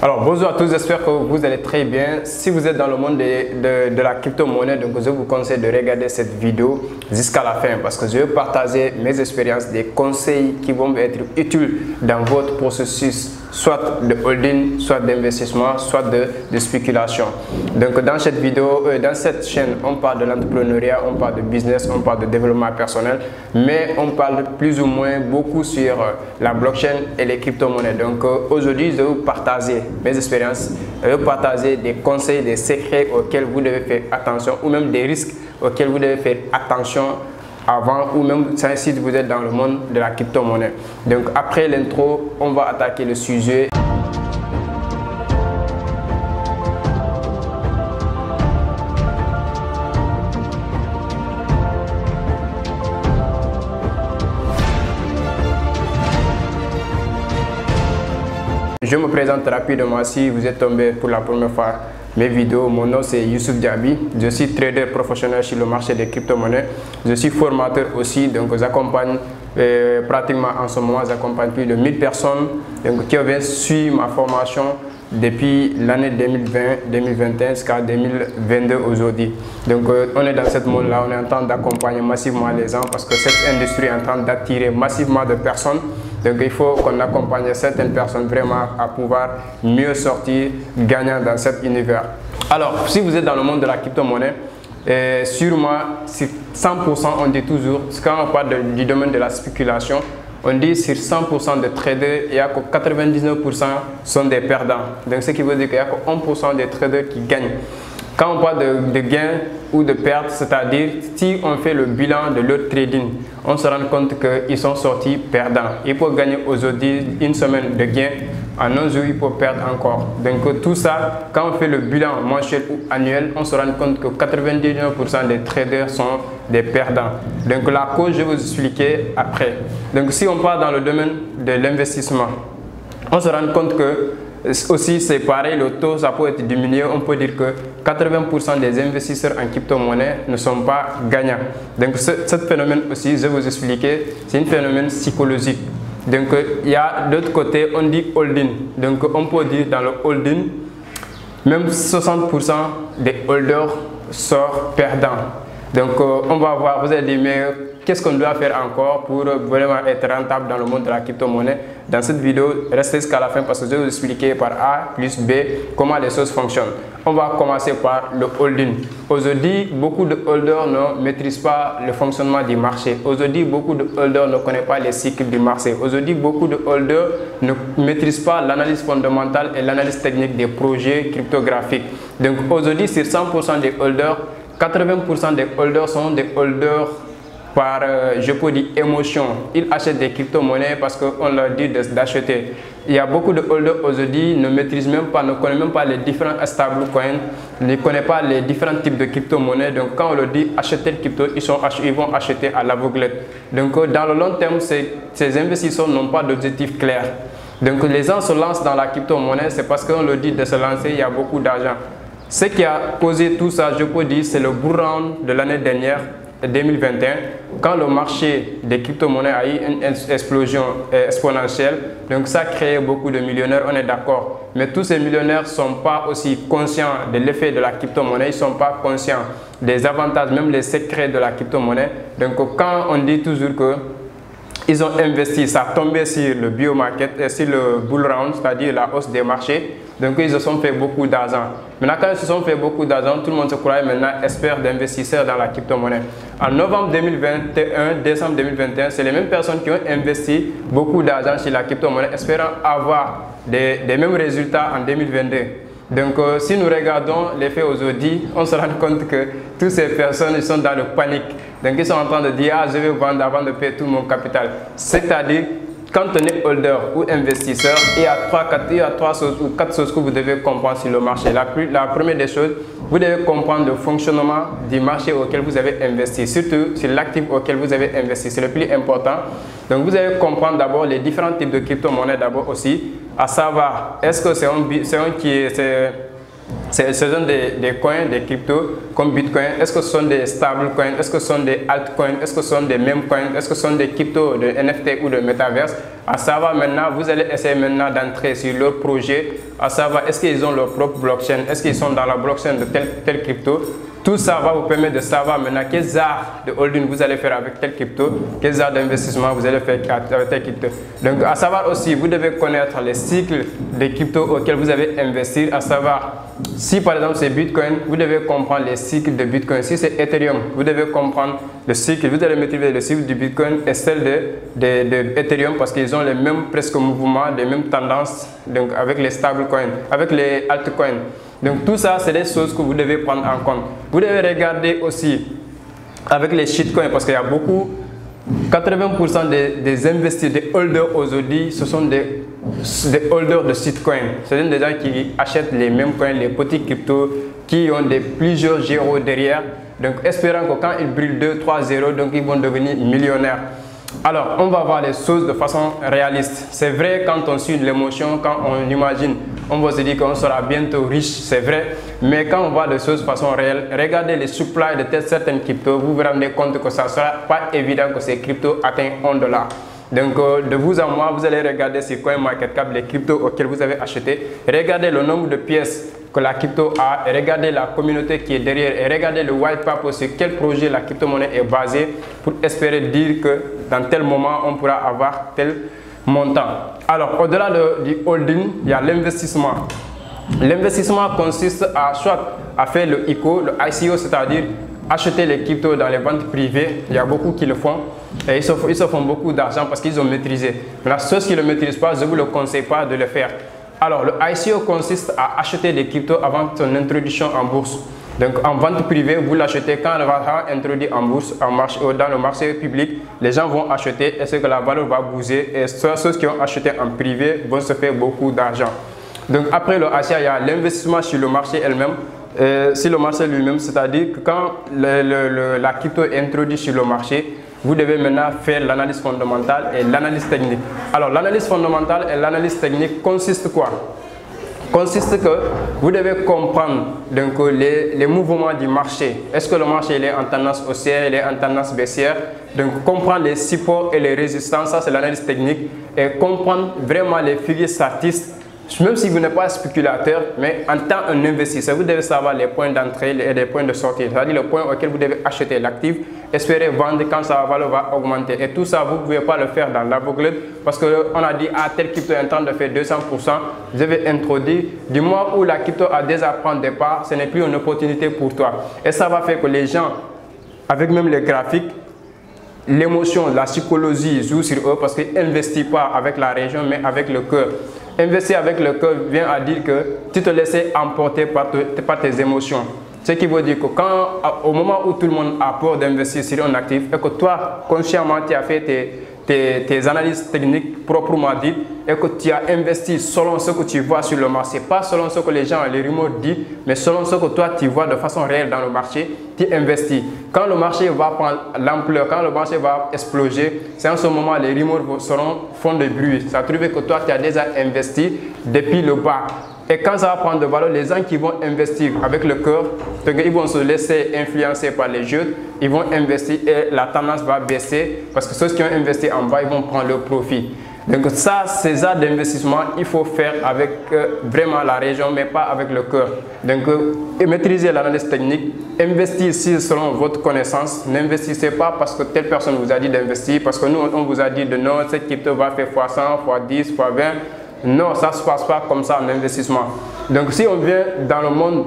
Alors bonjour à tous, j'espère que vous allez très bien. Si vous êtes dans le monde de la crypto-monnaie, donc je vous conseille de regarder cette vidéo jusqu'à la fin parce que je vais partager mes expériences, des conseils qui vont être utiles dans votre processus, soit de holding, soit d'investissement, soit de spéculation. Donc dans cette vidéo, dans cette chaîne, on parle de l'entrepreneuriat, on parle de business, on parle de développement personnel, mais on parle plus ou moins beaucoup sur la blockchain et les crypto-monnaies. Donc aujourd'hui, je vais vous partager mes expériences, je vais vous partager des conseils, des secrets auxquels vous devez faire attention ou même des risques auxquels vous devez faire attention avant ou même si vous êtes dans le monde de la crypto-monnaie. Donc après l'intro, on va attaquer le sujet. Je me présente rapidement si vous êtes tombé pour la première fois mes vidéos. Mon nom c'est Youssouf Diaby, je suis trader professionnel sur le marché des crypto-monnaies. Je suis formateur aussi, donc j'accompagne pratiquement en ce moment, j'accompagne plus de 1000 personnes donc, qui ont suivi ma formation depuis l'année 2020-2021 jusqu'à 2022 aujourd'hui. Donc on est dans ce monde-là, on est en train d'accompagner massivement les gens parce que cette industrie est en train d'attirer massivement de personnes. Donc il faut qu'on accompagne certaines personnes vraiment à pouvoir mieux sortir gagnant dans cet univers. Alors si vous êtes dans le monde de la crypto-monnaie, sûrement sur 100% on dit toujours, quand on parle du domaine de la spéculation, on dit sur 100% de traders, il y a que 99% sont des perdants. Donc ce qui veut dire qu'il y a que 1% des traders qui gagnent. Quand on parle de gains ou de pertes, c'est-à-dire si on fait le bilan de leur trading, on se rend compte qu'ils sont sortis perdants. Ils peuvent gagner aujourd'hui une semaine de gains, en un jour ils peuvent perdre encore. Donc tout ça, quand on fait le bilan mensuel ou annuel, on se rend compte que 99% des traders sont des perdants. Donc la cause, je vais vous expliquer après. Donc si on part dans le domaine de l'investissement, on se rend compte que aussi c'est pareil, le taux ça peut être diminué. On peut dire que 80% des investisseurs en crypto-monnaie ne sont pas gagnants. Donc ce phénomène aussi, je vais vous expliquer, c'est un phénomène psychologique. Donc il y a d'autre côté, on dit holding. Donc on peut dire dans le holding, même 60% des holders sortent perdants. Donc on va voir, vous allez dire mais qu'est-ce qu'on doit faire encore pour vraiment être rentable dans le monde de la crypto-monnaie? Dans cette vidéo, restez jusqu'à la fin parce que je vais vous expliquer par A plus B comment les choses fonctionnent. On va commencer par le holding. Aujourd'hui, beaucoup de holders ne maîtrisent pas le fonctionnement du marché. Aujourd'hui, beaucoup de holders ne connaissent pas les cycles du marché. Aujourd'hui, beaucoup de holders ne maîtrisent pas l'analyse fondamentale et l'analyse technique des projets cryptographiques. Donc aujourd'hui, sur 100% des holders, 80% des holders sont des holders par, je peux dire, émotion. Ils achètent des crypto-monnaies parce qu'on leur dit d'acheter. Il y a beaucoup de holders aujourd'hui qui ne maîtrisent même pas, ne connaissent même pas les différents stablecoins, ne connaissent pas les différents types de crypto-monnaies. Donc quand on leur dit acheter le crypto, ils vont acheter à l'aveuglette. Donc dans le long terme, ces investisseurs n'ont pas d'objectif clair. Donc les gens se lancent dans la crypto-monnaie, c'est parce qu'on leur dit de se lancer, il y a beaucoup d'argent. Ce qui a causé tout ça, je peux dire, c'est le bull run de l'année dernière, 2021, quand le marché des crypto-monnaies a eu une explosion exponentielle. Donc ça a créé beaucoup de millionnaires, on est d'accord. Mais tous ces millionnaires ne sont pas aussi conscients de l'effet de la crypto-monnaie, ils ne sont pas conscients des avantages, même les secrets de la crypto-monnaie. Donc quand on dit toujours que ils ont investi, ça a tombé sur le biomarket, sur le bull run, c'est-à-dire la hausse des marchés. Donc ils se sont fait beaucoup d'argent. Maintenant quand ils se sont fait beaucoup d'argent, tout le monde se croyait maintenant expert d'investisseurs dans la crypto-monnaie. En novembre 2021, décembre 2021, c'est les mêmes personnes qui ont investi beaucoup d'argent sur la crypto-monnaie, espérant avoir des mêmes résultats en 2022. Donc si nous regardons les faits aujourd'hui, on se rend compte que toutes ces personnes ils sont dans le panique. Donc ils sont en train de dire ah, je vais vendre avant de payer tout mon capital. C'est-à-dire quand on est holder ou investisseur, il y a trois choses ou quatre choses que vous devez comprendre sur le marché. La première des choses, vous devez comprendre le fonctionnement du marché auquel vous avez investi, surtout sur l'actif auquel vous avez investi. C'est le plus important. Donc vous devez comprendre d'abord les différents types de crypto-monnaies d'abord aussi, à savoir est-ce que ce sont des coins, des cryptos comme Bitcoin. Est-ce que ce sont des stable coins? Est-ce que ce sont des altcoins? Est-ce que ce sont des meme coins? Est-ce que ce sont des cryptos de NFT ou de Metaverse? À savoir maintenant, vous allez essayer maintenant d'entrer sur leur projet à savoir est-ce qu'ils ont leur propre blockchain, est-ce qu'ils sont dans la blockchain de telle crypto. Tout ça va vous permettre de savoir maintenant quels arts de holding vous allez faire avec telle crypto, quels arts d'investissement vous allez faire avec telle crypto. Donc à savoir aussi, vous devez connaître les cycles des cryptos auxquels vous avez investi, à savoir si par exemple c'est Bitcoin, vous devez comprendre les cycles de Bitcoin. Si c'est Ethereum, vous devez comprendre le cycle, vous allez maîtriser le cycle du Bitcoin et celle de Ethereum parce qu'ils ont les mêmes presque mouvements, les mêmes tendances donc avec les stablecoins, avec les altcoins. Donc tout ça, c'est des choses que vous devez prendre en compte. Vous devez regarder aussi avec les shitcoins parce qu'il y a beaucoup, 80% des investisseurs, des holders aujourd'hui, ce sont des holders de shitcoins. Ce sont des gens qui achètent les mêmes coins, les petits cryptos, qui ont plusieurs zéros derrière. Donc espérant que quand ils brûlent 2, 3 zéros, donc ils vont devenir millionnaires. Alors, on va voir les choses de façon réaliste. C'est vrai, quand on suit l'émotion, quand on imagine, on va se dire qu'on sera bientôt riche, c'est vrai. Mais quand on voit les choses de façon réelle, regardez les supplies de certaines cryptos, vous vous rendez compte que ça ne sera pas évident que ces cryptos atteignent $1. Donc, de vous à moi, vous allez regarder sur CoinMarketCap les cryptos auxquels vous avez acheté. Regardez le nombre de pièces que la crypto a, et regardez la communauté qui est derrière, et regardez le white paper sur quel projet la crypto-monnaie est basée pour espérer dire que dans tel moment, on pourra avoir tel montant. Alors, au-delà du holding, il y a l'investissement. L'investissement consiste à soit à faire le ICO, le ICO, c'est-à-dire acheter les cryptos dans les ventes privées. Il y a beaucoup qui le font et ils se font beaucoup d'argent parce qu'ils ont maîtrisé. Mais ceux qui ne le maîtrisent pas, je ne vous le conseille pas de le faire. Alors, le ICO consiste à acheter des cryptos avant son introduction en bourse. Donc, en vente privée, vous l'achetez quand elle va être introduite en bourse, dans le marché public. Les gens vont acheter et c'est que la valeur va bouger. Et ceux qui ont acheté en privé vont se faire beaucoup d'argent. Donc, après le achat, il y a l'investissement sur le marché elle-même. Sur le marché lui-même, c'est-à-dire que quand la crypto est introduite sur le marché, vous devez maintenant faire l'analyse fondamentale et l'analyse technique. Alors, l'analyse fondamentale et l'analyse technique consiste quoi? Consiste que vous devez comprendre donc, les mouvements du marché. Est-ce que le marché il est en tendance haussière, il est en tendance baissière? Donc, comprendre les supports et les résistances, ça c'est l'analyse technique. Et comprendre vraiment les figures statistiques. Même si vous n'êtes pas spéculateur, mais en tant qu'investisseur, vous devez savoir les points d'entrée et les points de sortie, c'est-à-dire le point auquel vous devez acheter l'actif, espérer vendre quand sa valeur va augmenter. Et tout ça, vous ne pouvez pas le faire dans l'aveuglette parce qu'on a dit, ah, tel crypto est en train de faire 200%, vous avez introduit. Du moment où la crypto a déjà pris des parts, ce n'est plus une opportunité pour toi. Et ça va faire que les gens, avec même les graphiques, l'émotion, la psychologie joue sur eux parce qu'ils n'investissent pas avec la région, mais avec le cœur. Investir avec le cœur vient à dire que tu te laisses emporter par tes émotions. Ce qui veut dire que au moment où tout le monde a peur d'investir sur un actif et que toi, consciemment, tu as fait tes analyses techniques proprement dites et que tu as investi selon ce que tu vois sur le marché, pas selon ce que les gens, les rumeurs disent, mais selon ce que toi tu vois de façon réelle dans le marché, tu investis. Quand le marché va prendre l'ampleur, quand le marché va exploser, c'est en ce moment les rumeurs font de bruit. Ça prouve que toi tu as déjà investi depuis le bas. Et quand ça va prendre de valeur, les gens qui vont investir avec le cœur, ils vont se laisser influencer par les jeux, ils vont investir et la tendance va baisser parce que ceux qui ont investi en bas, ils vont prendre le profit. Donc ça, ces arts d'investissement, il faut faire avec vraiment la région, mais pas avec le cœur. Donc maîtriser l'analyse technique, investissez selon votre connaissance, n'investissez pas parce que telle personne vous a dit d'investir, parce que nous, on vous a dit de non, cette crypto va faire x100, x10, x20. Non, ça ne se passe pas comme ça en investissement. Donc si on vient dans le monde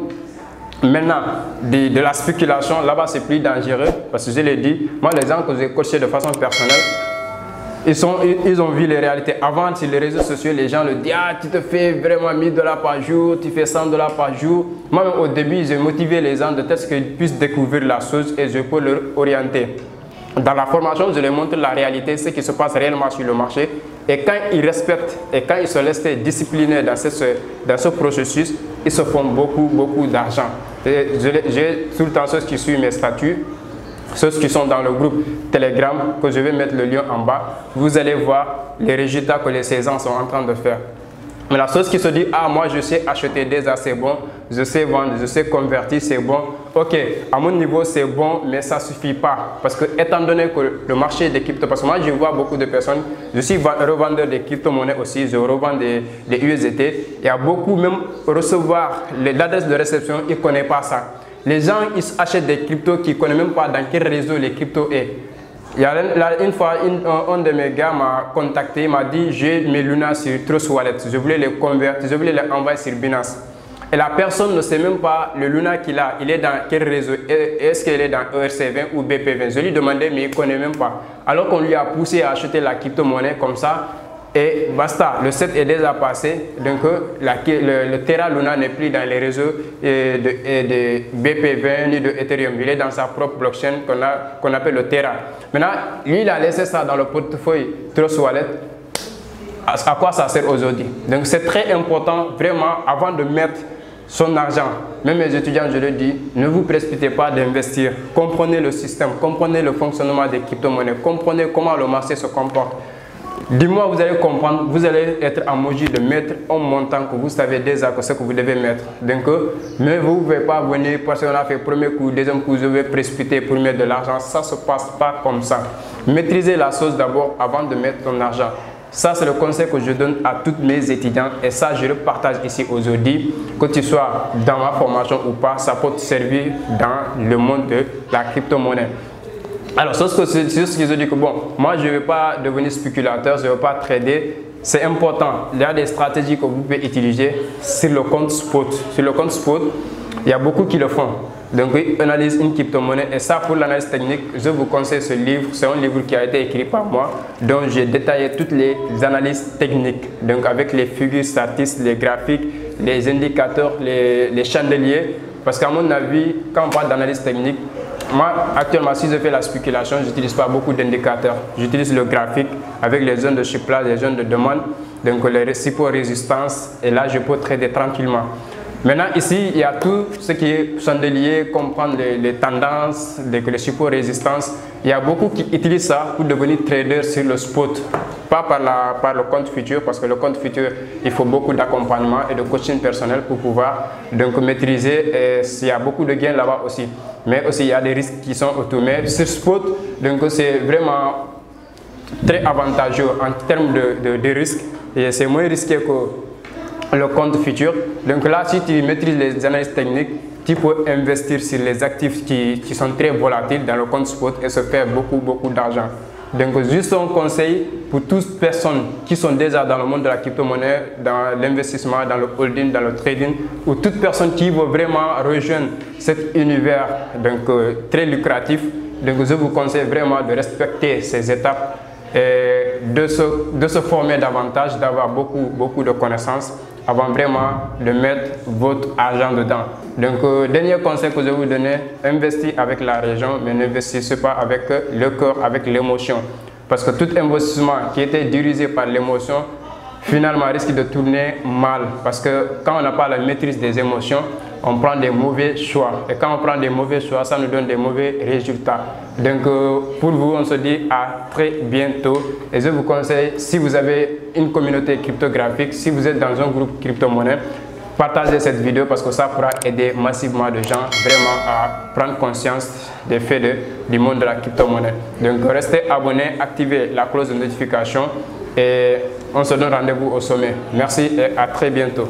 maintenant de la spéculation, là-bas c'est plus dangereux parce que je l'ai dit, moi les gens que j'ai coachés de façon personnelle, ils ont vu les réalités. Avant sur les réseaux sociaux, les gens le disent, ah tu te fais vraiment 1000 $ par jour, tu fais 100 $ par jour. Moi-même au début, j'ai motivé les gens de telle sorte qu'ils puissent découvrir la chose et je peux leur orienter. Dans la formation, je leur montre la réalité, ce qui se passe réellement sur le marché. Et quand ils respectent et quand ils se laissent discipliner dans ce processus, ils se font beaucoup d'argent. J'ai tout le temps ceux qui suivent mes statuts, ceux qui sont dans le groupe Telegram, que je vais mettre le lien en bas. Vous allez voir les résultats que ces gens sont en train de faire. Mais la chose qui se dit, ah moi je sais acheter déjà c'est bon, je sais vendre, je sais convertir c'est bon, ok, à mon niveau c'est bon, mais ça ne suffit pas. Parce que étant donné que le marché des crypto, parce que moi je vois beaucoup de personnes, je suis revendeur des crypto-monnaies aussi, je revends des USDT. Il y a beaucoup, même recevoir l'adresse de réception, ils ne connaissent pas ça. Les gens, ils achètent des cryptos qui ne connaissent même pas dans quel réseau les cryptos est. Il y a une fois, un de mes gars m'a contacté, il m'a dit j'ai mes Luna sur Trust Wallet, je voulais les convertir, je voulais les envoyer sur Binance. Et la personne ne sait même pas le Luna qu'il a, il est dans quel réseau, est-ce qu'il est dans ERC20 ou BP20. Je lui demandais mais il ne connaît même pas. Alors qu'on lui a poussé à acheter la crypto-monnaie comme ça, et basta, le set est déjà passé, donc le Terra Luna n'est plus dans les réseaux de BP20 ni de Ethereum, il est dans sa propre blockchain qu'on appelle le Terra. Maintenant, lui il a laissé ça dans le portefeuille Trust Wallet. À quoi ça sert aujourd'hui? Donc c'est très important vraiment avant de mettre son argent. Même mes étudiants, je le dis, ne vous précipitez pas d'investir. Comprenez le système, comprenez le fonctionnement des crypto-monnaies, comprenez comment le marché se comporte. Dis-moi, vous allez comprendre, vous allez être en mesure de mettre un montant que vous savez déjà ce que vous devez mettre. Donc, mais vous ne pouvez pas venir parce qu'on a fait premier coup, deuxième coup, je vais précipiter pour mettre de l'argent. Ça ne se passe pas comme ça. Maîtrisez la chose d'abord avant de mettre ton argent. Ça, c'est le conseil que je donne à tous mes étudiants et ça, je le partage ici aujourd'hui. Que tu sois dans ma formation ou pas, ça peut te servir dans le monde de la crypto-monnaie. Alors, c'est ce que je dis que bon, moi je ne vais pas devenir spéculateur, je ne vais pas trader. C'est important. Il y a des stratégies que vous pouvez utiliser sur le compte spot. Sur le compte spot, il y a beaucoup qui le font. Donc, ils analysent une crypto-monnaie et ça, pour l'analyse technique, je vous conseille ce livre. C'est un livre qui a été écrit par moi, dont j'ai détaillé toutes les analyses techniques. Donc, avec les figures statistiques, les graphiques, les indicateurs, les chandeliers. Parce qu'à mon avis, quand on parle d'analyse technique, moi, actuellement, si je fais la spéculation, je n'utilise pas beaucoup d'indicateurs. J'utilise le graphique avec les zones de chiffrage, les zones de demande, donc les supports résistance, et là, je peux trader tranquillement. Maintenant, ici, il y a tout ce qui est chandelier, comprendre les tendances, les supports résistance. Il y a beaucoup qui utilisent ça pour devenir trader sur le spot. Pas par le compte futur, parce que le compte futur, il faut beaucoup d'accompagnement et de coaching personnel pour pouvoir donc maîtriser. Et il y a beaucoup de gains là-bas aussi. Mais aussi, il y a des risques qui sont autour. Mais sur spot, donc c'est vraiment très avantageux en termes de risques. Et c'est moins risqué que le compte futur. Donc là, si tu maîtrises les analyses techniques, tu peux investir sur les actifs qui sont très volatiles dans le compte spot et se faire beaucoup d'argent. Donc juste un conseil pour toutes les personnes qui sont déjà dans le monde de la crypto-monnaie, dans l'investissement, dans le holding, dans le trading, ou toute personne qui veut vraiment rejoindre cet univers donc, très lucratif. Donc je vous conseille vraiment de respecter ces étapes et de se former davantage, d'avoir beaucoup de connaissances avant vraiment de mettre votre argent dedans. Donc, dernier conseil que je vais vous donner, investissez avec la raison, mais n'investissez pas avec le cœur, avec l'émotion. Parce que tout investissement qui était dirigé par l'émotion, finalement risque de tourner mal. Parce que quand on n'a pas la maîtrise des émotions, on prend des mauvais choix. Et quand on prend des mauvais choix, ça nous donne des mauvais résultats. Donc, pour vous, on se dit à très bientôt. Et je vous conseille, si vous avez une communauté cryptographique, si vous êtes dans un groupe crypto-monnaie, partagez cette vidéo parce que ça pourra aider massivement de gens vraiment à prendre conscience des faits du monde de la crypto-monnaie. Donc, restez abonnés, activez la cloche de notification et on se donne rendez-vous au sommet. Merci et à très bientôt.